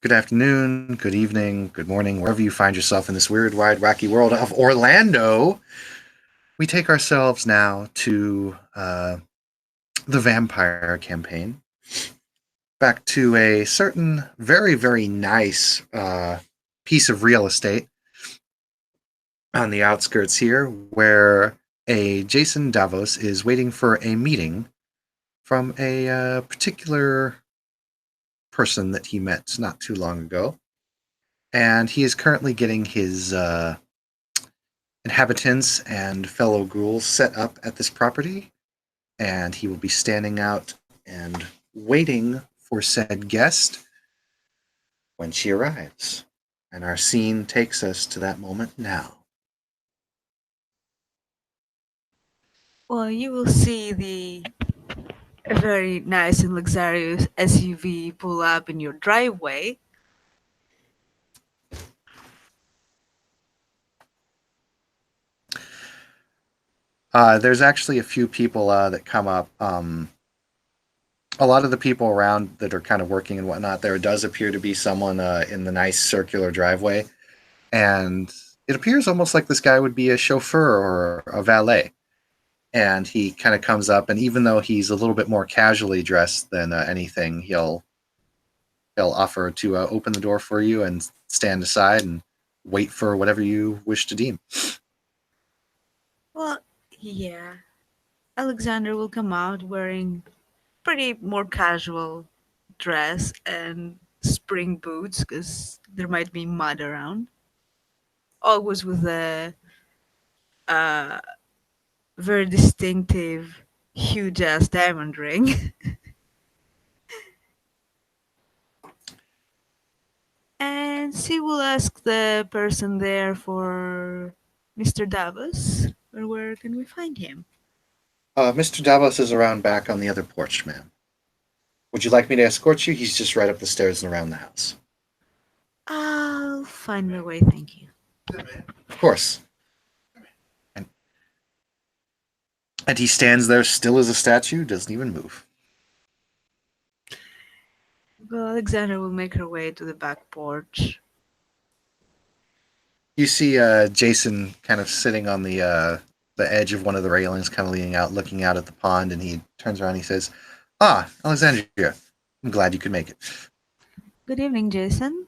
Good afternoon, good evening, good morning, wherever you find yourself in this weird, wide, wacky world of Orlando. We take ourselves now to the vampire campaign, back to a certain very, very nice piece of real estate on the outskirts here, where a Jason Davous is waiting for a meeting from a particular person that he met not too long ago. And he is currently getting his inhabitants and fellow ghouls set up at this property, and he will be standing out and waiting for said guest when she arrives. And our scene takes us to that moment now. Well, you will see the very nice and luxurious SUV pull up in your driveway. There's actually a few people that come up. A lot of the people around that are kind of working and whatnot, there does appear to be someone in the nice circular driveway. And it appears almost like this guy would be a chauffeur or a valet. And he kind of comes up, and even though he's a little bit more casually dressed than anything, he'll offer to open the door for you and stand aside and wait for whatever you wish to deem. Well, yeah. Alexandra will come out wearing pretty more casual dress and spring boots because there might be mud around. Always with a uh, very distinctive, huge ass diamond ring. And she will ask the person there for Mr. Davos. Or where can we find him? Mr. Davos is around back on the other porch, ma'am. Would you like me to escort you? He's just right up the stairs and around the house. I'll find my way, thank you. Of course. And, and he stands there still as a statue, doesn't even move. Well, Alexandra will make her way to the back porch. You see Jason kind of sitting on the edge of one of the railings, kind of leaning out, looking out at the pond, and he turns around and he says, "Ah, Alexandria, I'm glad you could make it." Good evening, Jason.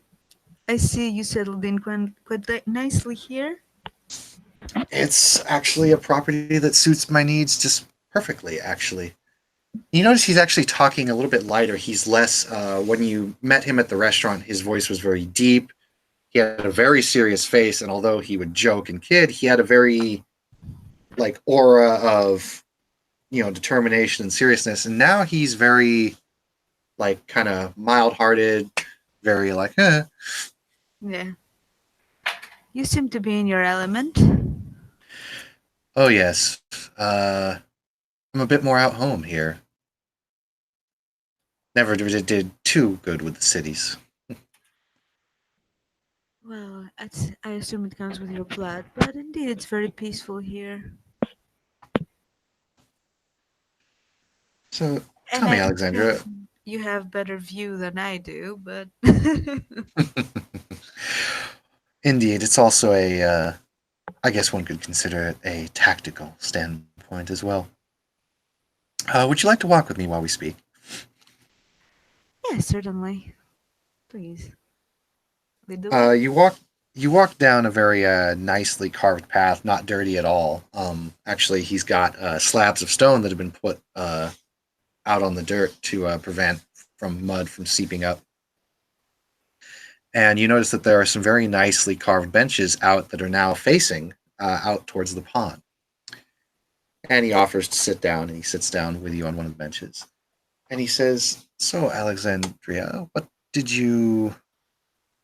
I see you settled in quite nicely here. It's actually a property that suits my needs just perfectly, actually. You notice he's actually talking a little bit lighter. He's less, when you met him at the restaurant, his voice was very deep. He had a very serious face, and although he would joke and kid, he had a very, like, aura of, determination and seriousness. And now he's very, like, kind of mild hearted, very, like, eh. Yeah. You seem to be in your element. Oh, yes. I'm a bit more out home here. Never did too good with the cities. Well, I assume it comes with your blood, but indeed it's very peaceful here. So And tell me, I Alexandra. assume you have better view than I do, but Indeed, it's also I guess one could consider it a tactical standpoint as well. Would you like to walk with me while we speak? yeah, certainly. Please, lead the Uh, way. you walk you walk down a very nicely carved path, not dirty at all. Actually, he's got slabs of stone that have been put out on the dirt to prevent from mud from seeping up. And you notice that there are some very nicely carved benches out that are now facing out towards the pond. And he offers to sit down, and he sits down with you on one of the benches. And he says, "So, Alexandria, did you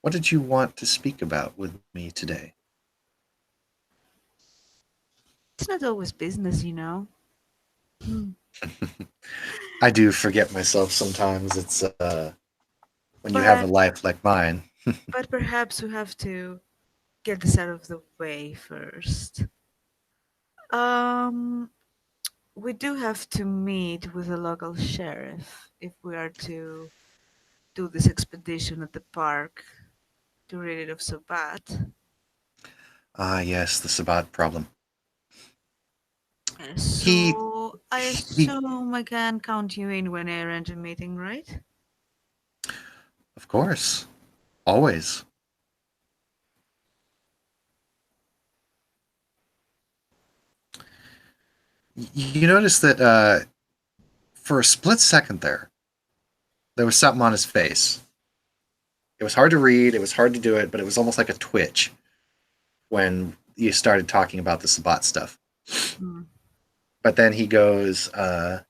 what did you want to speak about with me today?" It's not always business, you know. Hmm. I do forget myself sometimes. It's when you have a But life like mine. perhaps we have to get this out of the way first. Um, we do have to meet with the local sheriff if we are to do this expedition at the park to rid it of Sabat. Ah, yes, the Sabat problem. He, So I he, assume I can count you in when I arrange a meeting, right? of course, always. You notice that for a split second there was something on his face. It was hard to read, it was hard to do it, but it was almost like a twitch when you started talking about the Sabat stuff. Hmm. But then he goes,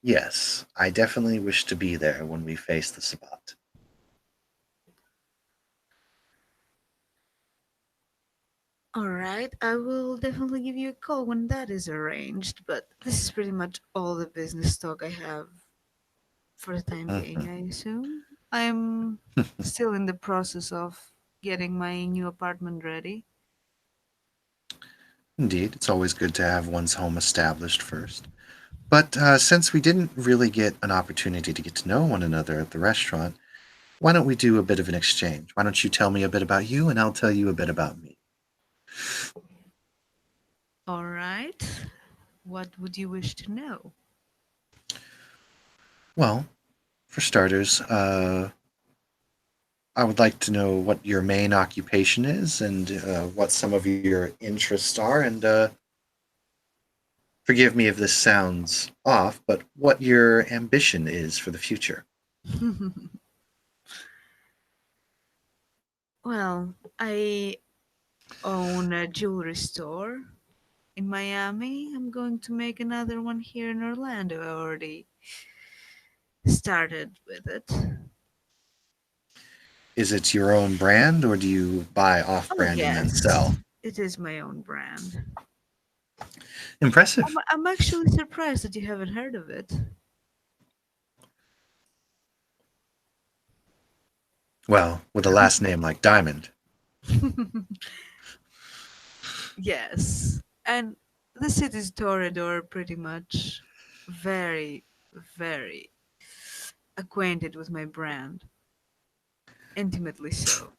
yes, I definitely wish to be there when we face the Sabat. All right, I will definitely give you a call when that is arranged, but this is pretty much all the business talk I have for the time being, Mhm. I assume. I'm still in the process of getting my new apartment ready. Indeed, it's always good to have one's home established first. But since we didn't really get an opportunity to get to know one another at the restaurant, why don't we do a bit of an exchange? Why don't you tell me a bit about you and I'll tell you a bit about me? All right, what would you wish to know? Well, for starters, I would like to know what your main occupation is and what some of your interests are, and forgive me if this sounds off, but what your ambition is for the future. Well, I own a jewelry store in Miami. I'm going to make another one here in Orlando. I already started with it. Is it your own brand, or do you buy off Oh, brand and then yes, sell? it is my own brand. I'm, Impressive. I'm actually surprised that you haven't heard of it. Well, with a last name like Diamond. Yes, and the city's Toreador pretty much very, very acquainted with my brand, intimately so.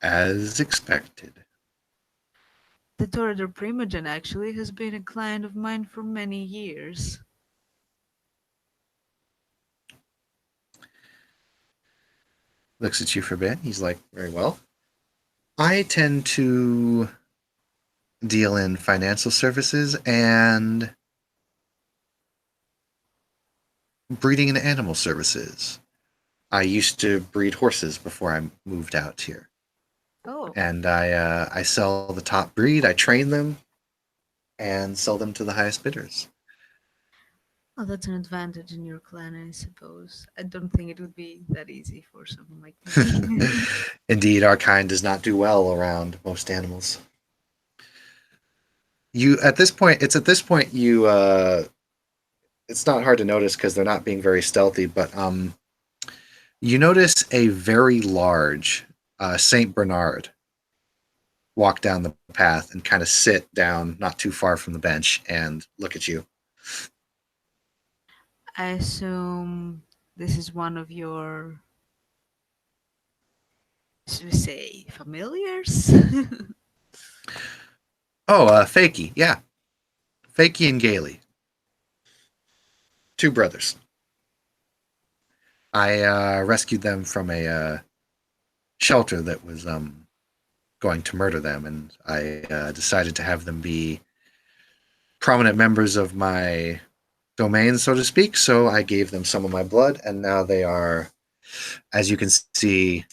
As expected. The Toreador Primogen actually has been a client of mine for many years. Looks at you for a bit. He's like, very well. I tend to deal in financial services and breeding and animal services. I used to breed horses before I moved out here, Oh, and I sell the top breed. I train them and sell them to the highest bidders. well, that's an advantage in your clan, I suppose. I don't think it would be that easy for someone like me. Indeed, our kind does not do well around most animals. You at this point, it's at this point you. It's not hard to notice because they're not being very stealthy, but you notice a very large Saint Bernard walk down the path and kind of sit down not too far from the bench and look at you. I assume this is one of your, should we say, familiars? Oh, Fakey, yeah, Fakey and Gailey, two brothers. I rescued them from a shelter that was going to murder them, and I decided to have them be prominent members of my domain, so to speak. So I gave them some of my blood, and now they are, as you can see,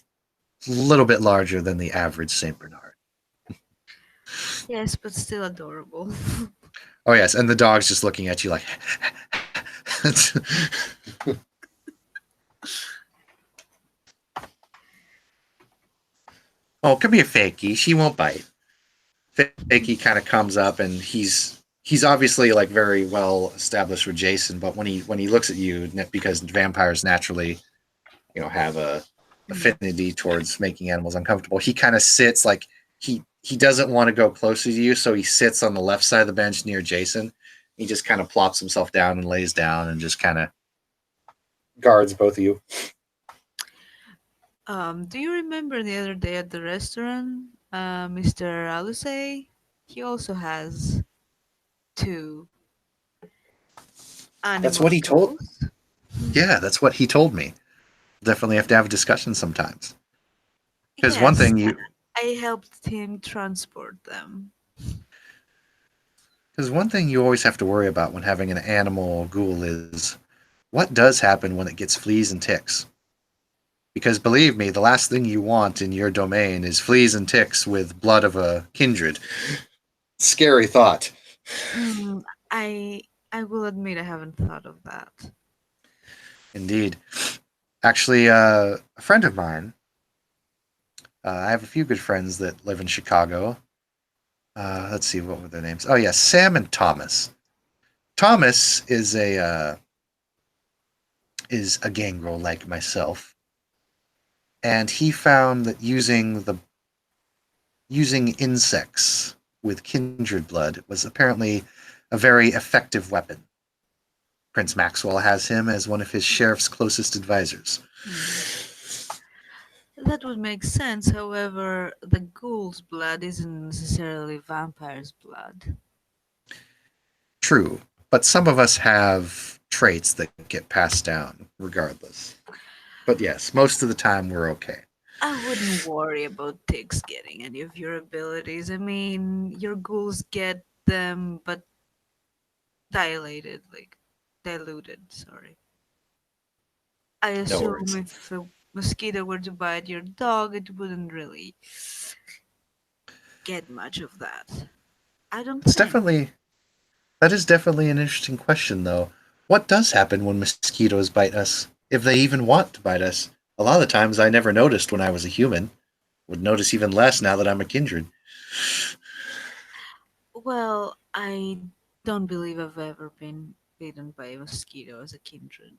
a little bit larger than the average Saint Bernard. Yes, but still adorable. Oh yes, and the dog's just looking at you like. Oh, come here, Fakey. She won't bite. Fakey kind of comes up, and he's obviously like very well established with Jason, but when he looks at you, because vampires naturally, have a Mm. affinity towards making animals uncomfortable, he kind of sits like he doesn't want to go closer to you, so he sits on the left side of the bench near Jason. He just kind of plops himself down and lays down and just kind of guards both of you. Do you remember the other day at the restaurant, Mr. Alusei? He also has two That's animal what he told. souls. Yeah, that's what he told me. Definitely have to have a discussion sometimes. Because one Yes, thing you, I helped him transport them. because one thing you always have to worry about when having an animal ghoul is what does happen when it gets fleas and ticks. Because believe me, the last thing you want in your domain is fleas and ticks with blood of a kindred. Scary thought. Mm, I I will admit I haven't thought of that. Indeed. Actually, a friend of mine, I have a few good friends that live in Chicago. Let's see, what were their names? Oh, yeah, Sam and Thomas. Thomas is a gangrel like myself, and he found that using insects with kindred blood was apparently a very effective weapon. Prince Maxwell has him as one of his sheriff's closest advisors. Hmm. That would make sense. However, the ghoul's blood isn't necessarily vampire's blood. True, but some of us have traits that get passed down regardless. But yes, most of the time we're okay. I wouldn't worry about ticks getting any of your abilities. I mean, your ghouls get them, but dilated, like diluted, sorry. I No assume worries. if a mosquito were to bite your dog, it wouldn't really get much of that. I don't It's think. definitely that is definitely an interesting question though. What does happen when mosquitoes bite us? If they even want to bite us? A lot of the times I never noticed when I was a human. Would notice even less now that I'm a kindred. Well, I don't believe I've ever been bitten by a mosquito as a kindred.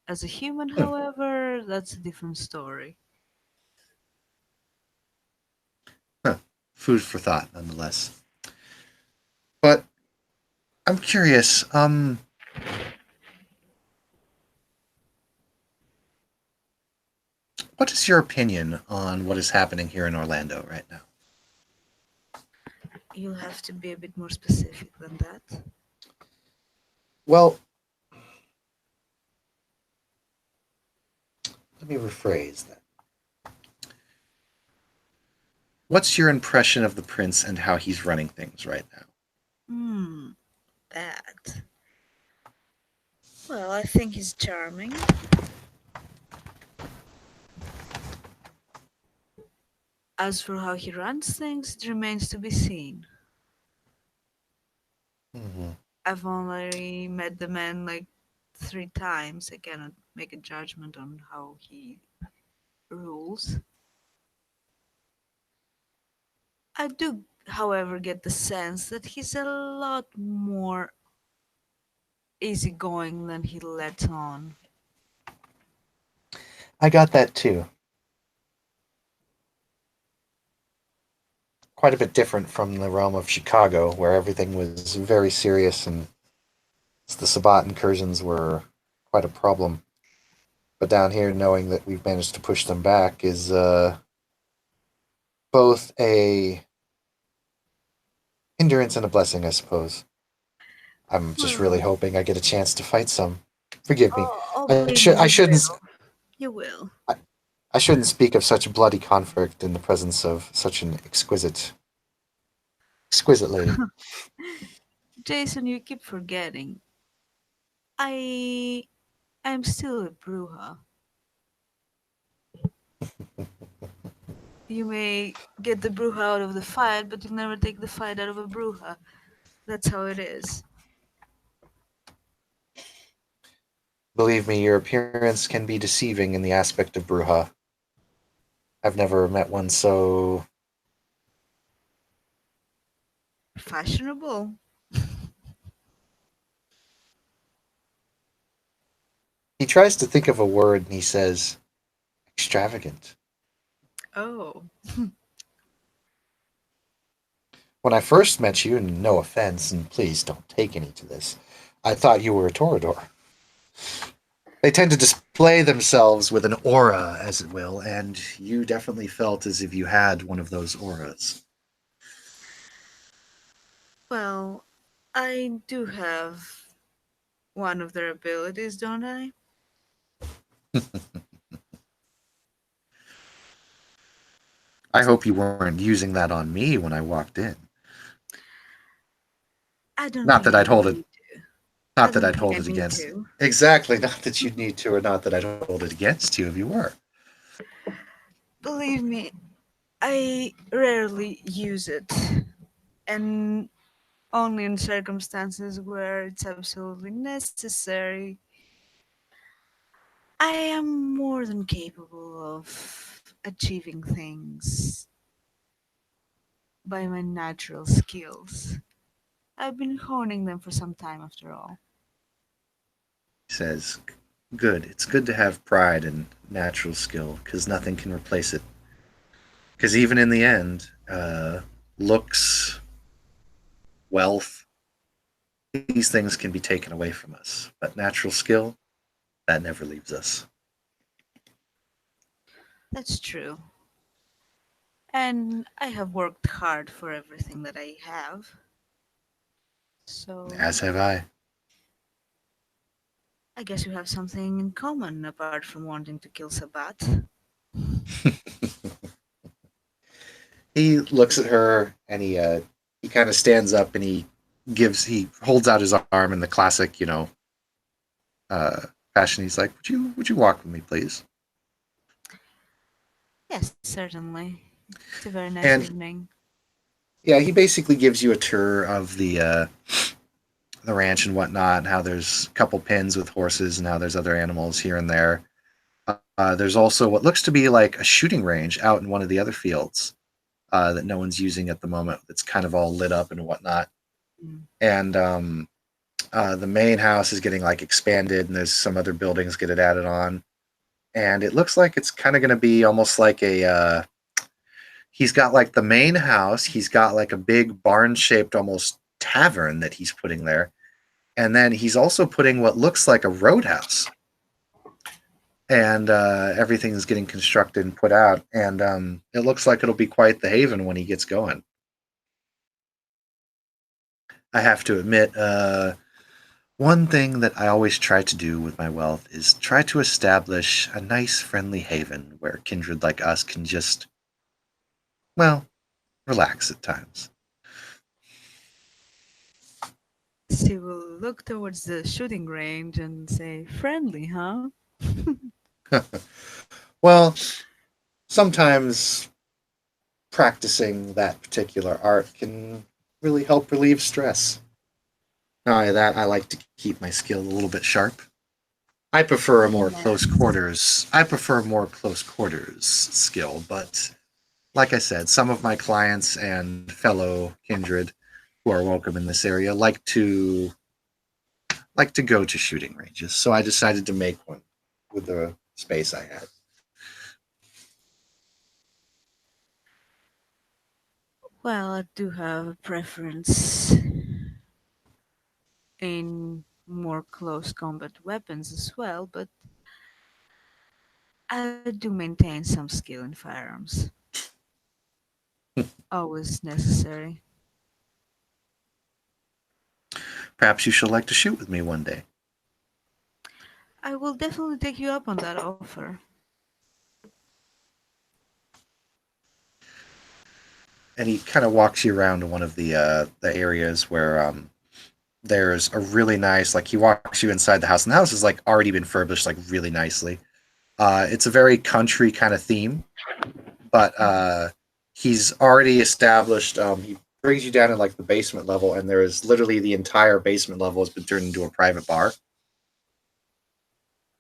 As a human, Hmm. however, that's a different story. Huh. Food for thought, nonetheless. But I'm curious. What is your opinion on what is happening here in Orlando right now? You'll have to be a bit more specific than that. Well, let me rephrase that. What's your impression of the prince and how he's running things right now? Hmm, that. Well, I think he's charming. As for how he runs things, it remains to be seen. Mm-hmm. I've only met the man like 3 times. I cannot make a judgment on how he rules. I do, however, get the sense that he's a lot more easygoing than he lets on. I got that too. Quite a bit different from the realm of Chicago, where everything was very serious and the Sabat incursions were quite a problem. But down here, knowing that we've managed to push them back is both a hindrance and a blessing, I suppose. I'm just really Well, hoping I get a chance to fight some. Forgive me. believe me, I you shouldn't. will. You will. I, I shouldn't speak of such bloody conflict in the presence of such an exquisite lady. Jason, you keep forgetting. I I'm still a bruja. You may get the bruja out of the fight, but you'll never take the fight out of a bruja. That's how it is. Believe me, your appearance can be deceiving in the aspect of Bruja. I've never met one so. Fashionable. He tries to think of a word and he says, extravagant. Oh. When I first met you, and no offense, and please don't take any to this, I thought you were a Toreador. They tend to display themselves with an aura, as it will, and you definitely felt as if you had one of those auras. Well, I do have one of their abilities, don't I? I hope you weren't using that on me when I walked in. I don't Not think that I I'd hold it. need to. I Not that don't I'd think hold I it need against. to. Exactly. Not that you need to, or not that I'd hold it against you if you were. Believe me, I rarely use it. And only in circumstances where it's absolutely necessary. I am more than capable of achieving things by my natural skills. I've been honing them for some time after all. He says, "Good. It's good to have pride and natural skill, because nothing can replace it. Because even in the end, looks, wealth, these things can be taken away from us, but natural skill, that never leaves us." That's true. And I have worked hard for everything that I have. So As have I. I guess we have something in common apart from wanting to kill Sabat. He looks at her and he kind of stands up and he holds out his arm in the classic, uh, fashion. He's like, "Would you walk with me, please?" Yes, certainly. It's a very nice And evening. yeah, he basically gives you a tour of the ranch and whatnot, and how there's a couple pens with horses, and how there's other animals here and there. There's also what looks to be like a shooting range out in one of the other fields that no one's using at the moment. That's kind of all lit up and whatnot. Mm. And the main house is getting like expanded, and there's some other buildings getting added on. And it looks like it's kind of going to be almost like a. He's got like the main house. He's got like a big barn-shaped almost tavern that he's putting there, and then he's also putting what looks like a roadhouse. And everything's getting constructed and put out, and it looks like it'll be quite the haven when he gets going. I have to admit, one thing that I always try to do with my wealth is try to establish a nice, friendly haven where kindred like us can just, well, relax at times. She will look towards the shooting range and say, friendly, huh? Well, sometimes practicing that particular art can really help relieve stress. Not only that, I like to keep my skill a little bit sharp. I prefer a more close Yes. quarters. I prefer more close quarters skill, but like I said, some of my clients and fellow kindred who are welcome in this area like to go to shooting ranges. So I decided to make one with the space I had. Well, I do have a preference in more close combat weapons as well, but I do maintain some skill in firearms. Always necessary. Perhaps you shall like to shoot with me one day. I will definitely take you up on that offer. And he kind of walks you around to one of the areas where there's a really nice, like he walks you inside the house, and the house is like already been furbished like really nicely. It's a very country kind of theme, but he's already established. He brings you down in like the basement level, and there is literally the entire basement level has been turned into a private bar.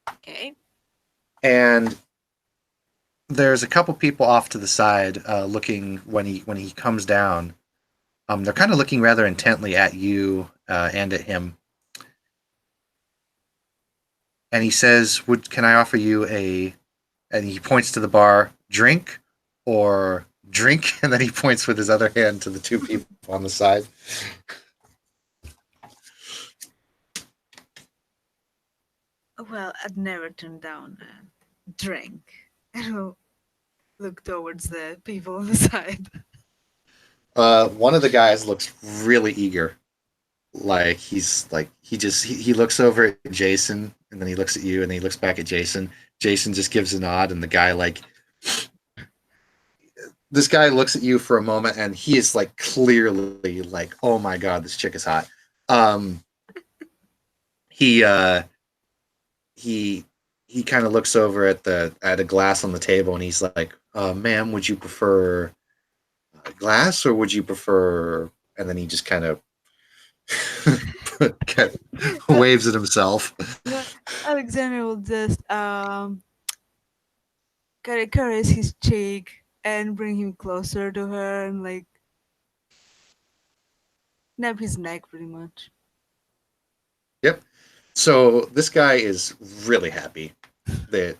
Okay. And there's a couple people off to the side looking when he comes down. They're kind of looking rather intently at you and at him. And he says, "Would can I offer you a?" And he points to the bar, drink or drink, and then he points with his other hand to the two people on the side. Well, I'd never turn down a drink. And will look towards the people on the side. One of the guys looks really eager. Like he's like he looks over at Jason and then he looks at you and then he looks back at Jason. Jason just gives a nod and the guy like this guy looks at you for a moment and he is like clearly like, oh my god, this chick is hot. Um he he he kind of looks over at the at a glass on the table and he's like, ma'am, would you prefer a glass or would you prefer, and then he just kind of waves at himself. Well, Alexandra will just caress his cheek and bring him closer to her and like nab his neck pretty much. Yep. So this guy is really happy that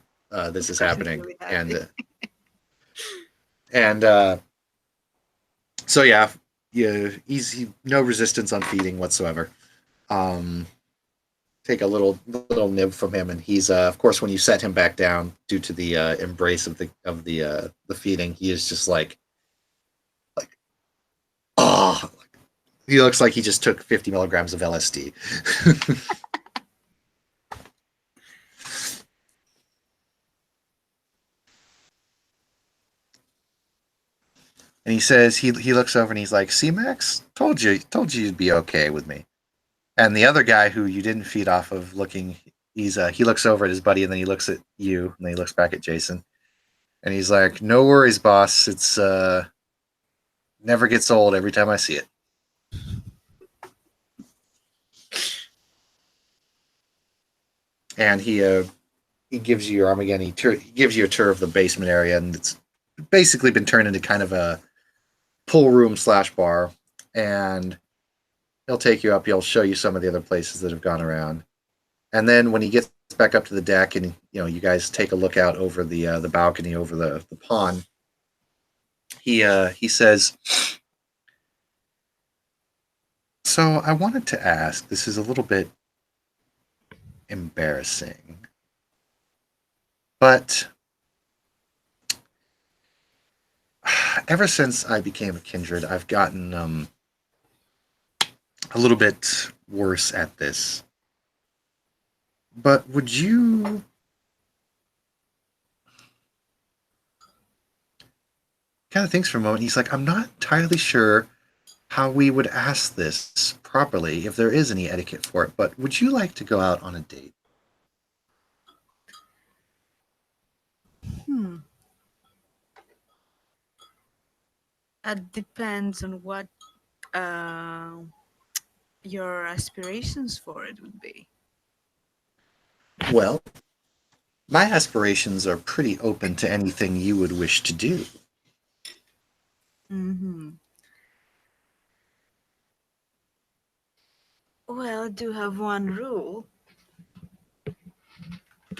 this Of is course, he's happening, really and happy. and uh, so yeah, no resistance on feeding whatsoever. Um, Take a little nib from him, and he's of course when you set him back down due to the embrace of the feeding, he is just like oh, he looks like he just took 50 milligrams of LSD. And he says he looks over and he's like, "See, Max, told you you'd be okay with me." And the other guy who you didn't feed off of, he looks over at his buddy and then he looks at you and then he looks back at Jason and he's like, "No worries, boss. It's never gets old every time I see it." And he gives you your arm again. He gives you a tour of the basement area, and it's basically been turned into kind of a pool room slash bar. And he'll take you up. He'll show you some of the other places that have gone around. And then when he gets back up to the deck, and you guys take a look out over the balcony over the pond, he says, "So I wanted to ask. This is a little bit embarrassing, but ever since I became a kindred, I've gotten a little bit worse at this. But would you kind of thinks for a moment? He's like, I'm not entirely sure how we would ask this properly if there is any etiquette for it. But would you like to go out on a date?" Hmm. It depends on what uh, your aspirations for it would be. Well, my aspirations are pretty open to anything you would wish to do. Hmm. Well, I do have one rule.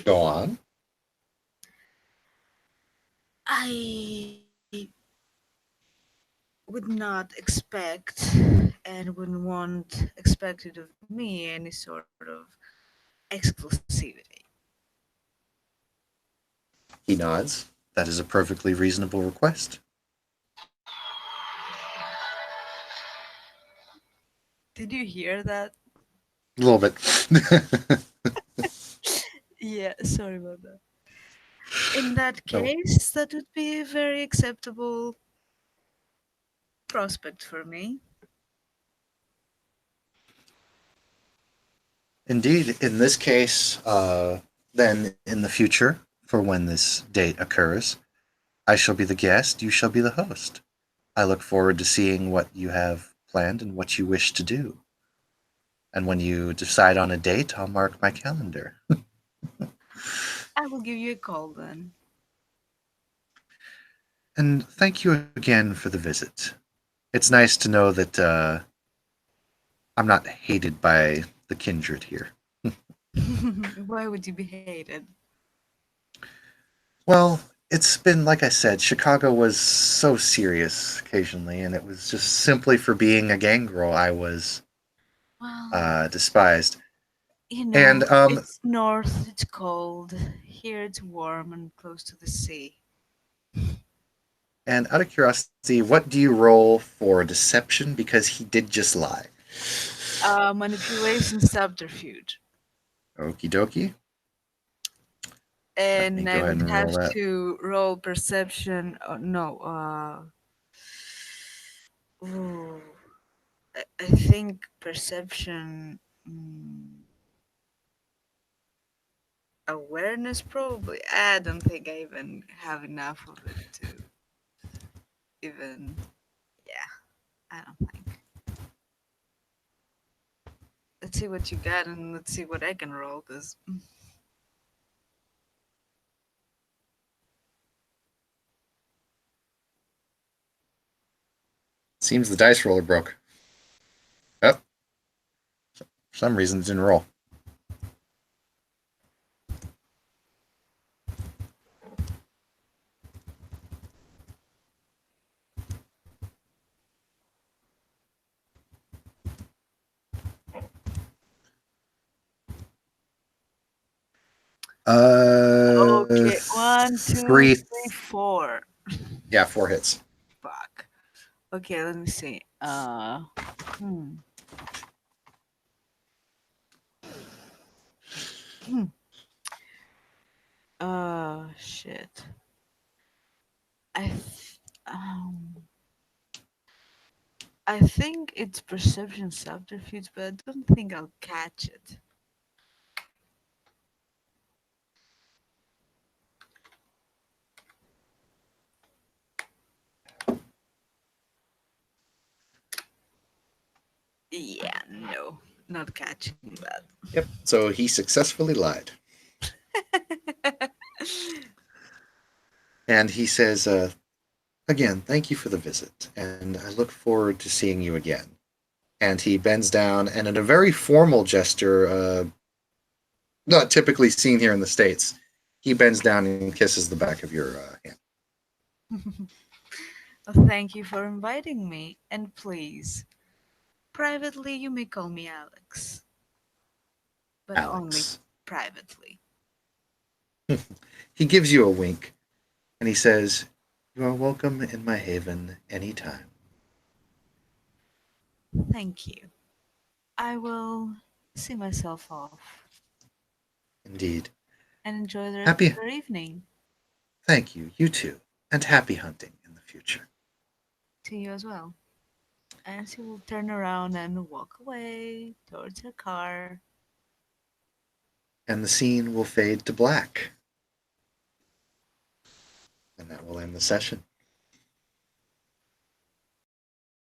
Go on. I would not expect and wouldn't want expected of me any sort of exclusivity. He nods. That is a perfectly reasonable request. Did you hear that? A little bit. Yeah, sorry about that. In that No, case, that would be a very acceptable prospect for me. indeed, in this case, then in the future, for when this date occurs, I shall be the guest, you shall be the host. I look forward to seeing what you have planned and what you wish to do. And when you decide on a date, I'll mark my calendar. I will give you a call then. And thank you again for the visit. It's nice to know that I'm not hated by the kindred here. Why would you be hated? Well, it's been, like I said, Chicago was so serious occasionally, and it was just simply for being a gangrel I was Well, despised. You know, And it's north, it's cold. Here it's warm and close to the sea. and out of curiosity, what do you roll for deception? Because he did just lie. Manipulation subterfuge. Okie dokie. Let me And go I ahead would and have roll that. to roll perception. No, ooh, I think perception, awareness probably. I don't think I even have enough of it to even. Yeah, I don't think. Let's see what you got and let's see what I can roll. Cause Seems the dice roller broke. Oh, for some reason it didn't roll. okay, one, two, Three. three, four. Yeah, four hits. Fuck. Okay, let me see. Hmm. Hmm. Shit. I, th- um, I think it's perception subterfuge, but I don't think I'll catch it. Yeah, no, not catching Yep. So he successfully lied. that. And he says, again, thank you for the visit, and I look forward to seeing you again. And he bends down, and in a very formal gesture, not typically seen here in the States, he bends down and kisses the back of your hand. Well, thank you for inviting me, and please, privately, you may call me Alex, but only Alex. privately. He gives you a wink, and he says, you are welcome in my haven any time. Thank you. I will see myself off Indeed. and enjoy the rest of Happy. your evening. Thank you. You too. And happy hunting in the future. To you as well. And she will turn around and walk away towards her car. And the scene will fade to black. And that will end the session.